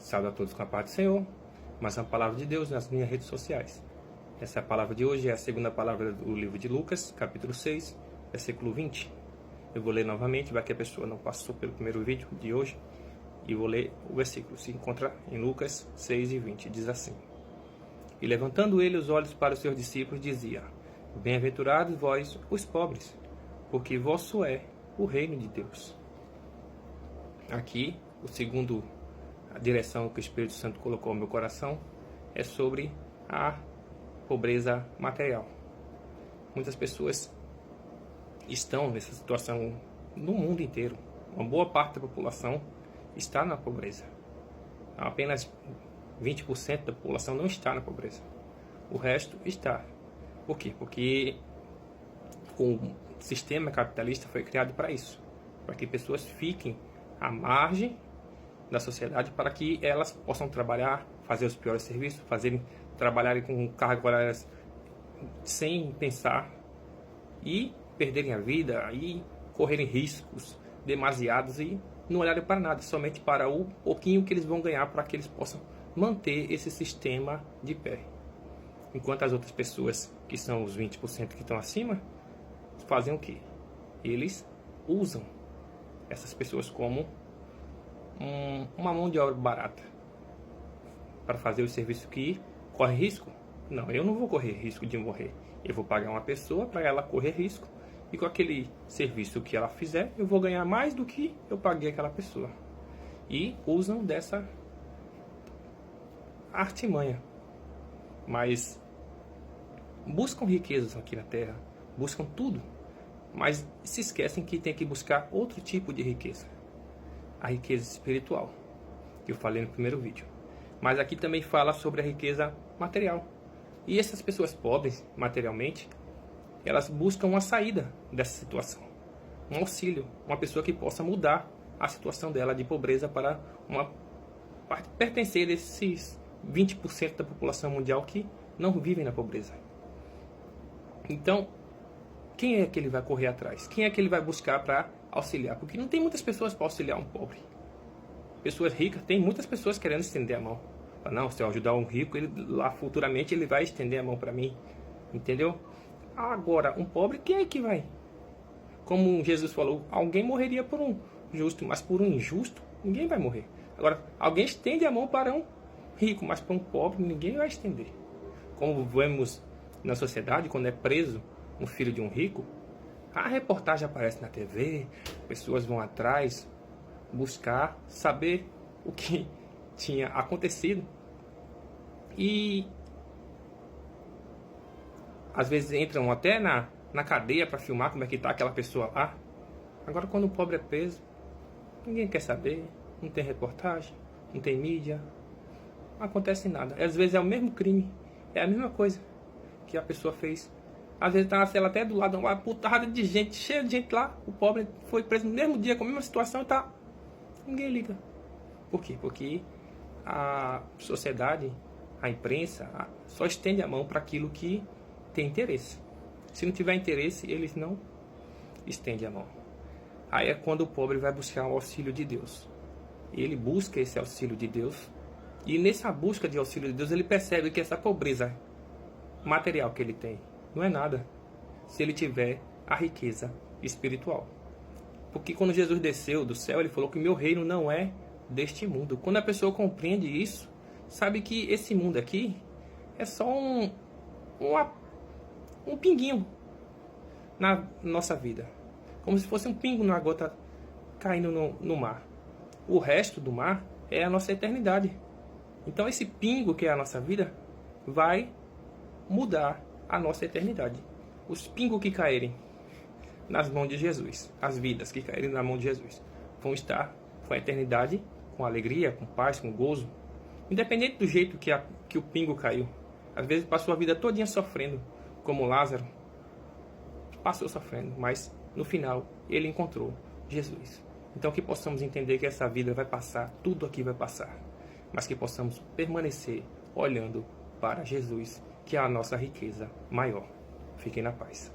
Saúde a todos com a paz do Senhor. Mas a palavra de Deus nas minhas redes sociais. Essa palavra de hoje é a segunda palavra do livro de Lucas, capítulo 6, versículo 20. Eu vou ler novamente, vai que a pessoa não passou pelo primeiro vídeo de hoje. E vou ler o versículo. Se encontra em Lucas 6 e 20. Diz assim: E levantando ele os olhos para os seus discípulos, dizia: Bem-aventurados vós, os pobres, porque vosso é o reino de Deus. Aqui, a direção que o Espírito Santo colocou no meu coração é sobre a pobreza material. Muitas pessoas estão nessa situação no mundo inteiro. Uma boa parte da população está na pobreza. Apenas 20% da população não está na pobreza. O resto está. Por quê? Porque o sistema capitalista foi criado para isso. Para que pessoas fiquem à margem da sociedade, para que elas possam trabalhar, fazer os piores serviços, trabalharem com cargas horárias sem pensar e perderem a vida e correrem riscos demasiados e não olharem para nada, somente para o pouquinho que eles vão ganhar para que eles possam manter esse sistema de pé. Enquanto as outras pessoas, que são os 20% que estão acima, fazem o quê? Eles usam essas pessoas como uma mão de obra barata para fazer o serviço que corre risco. Não, eu não vou correr risco de morrer. Eu vou pagar uma pessoa para ela correr risco, e com aquele serviço que ela fizer, eu vou ganhar mais do que eu paguei aquela pessoa. E usam dessa artimanha. Mas buscam riquezas aqui na terra, buscam tudo, mas se esquecem que tem que buscar outro tipo de riqueza. A riqueza espiritual, que eu falei no primeiro vídeo. Mas aqui também fala sobre a riqueza material. E essas pessoas pobres, materialmente, elas buscam uma saída dessa situação. Um auxílio, uma pessoa que possa mudar a situação dela de pobreza para pertencer a esses 20% da população mundial que não vivem na pobreza. Então, quem é que ele vai correr atrás? Quem é que ele vai buscar para auxiliar? Porque não tem muitas pessoas para auxiliar um pobre. Pessoas ricas, tem muitas pessoas querendo estender a mão. Não, se eu ajudar um rico, lá futuramente ele vai estender a mão para mim. Entendeu? Agora, um pobre, quem é que vai? Como Jesus falou, alguém morreria por um justo, mas por um injusto, ninguém vai morrer. Agora, alguém estende a mão para um rico, mas para um pobre, ninguém vai estender. Como vemos na sociedade, quando é preso um filho de um rico, a reportagem aparece na TV, pessoas vão atrás buscar saber o que tinha acontecido e às vezes entram até na cadeia para filmar como é que está aquela pessoa lá. Agora, quando o pobre é preso, ninguém quer saber, não tem reportagem, não tem mídia, não acontece nada. Às vezes é o mesmo crime, é a mesma coisa que a pessoa fez. Às vezes está na cela até do lado, uma putada de gente, cheia de gente lá. O pobre foi preso no mesmo dia, com a mesma situação, e tá. Ninguém liga. Por quê? Porque a sociedade, a imprensa, só estende a mão para aquilo que tem interesse. Se não tiver interesse, eles não estendem a mão. Aí é quando o pobre vai buscar o auxílio de Deus. Ele busca esse auxílio de Deus, e nessa busca de auxílio de Deus, ele percebe que essa pobreza material que ele tem não é nada se ele tiver a riqueza espiritual. Porque quando Jesus desceu do céu, ele falou que meu reino não é deste mundo. Quando a pessoa compreende isso, sabe que esse mundo aqui é só um pinguinho na nossa vida. Como se fosse um pingo na gota caindo no mar. O resto do mar é a nossa eternidade. Então esse pingo que é a nossa vida vai mudar a nossa eternidade. Os pingos que caírem nas mãos de Jesus, as vidas que caírem na mão de Jesus, vão estar com a eternidade, com alegria, com paz, com gozo, independente do jeito que o pingo caiu. Às vezes passou a vida todinha sofrendo, como Lázaro passou sofrendo, mas no final ele encontrou Jesus. Então que possamos entender que essa vida vai passar, tudo aqui vai passar, mas que possamos permanecer olhando para Jesus, que é a nossa riqueza maior. Fiquem na paz.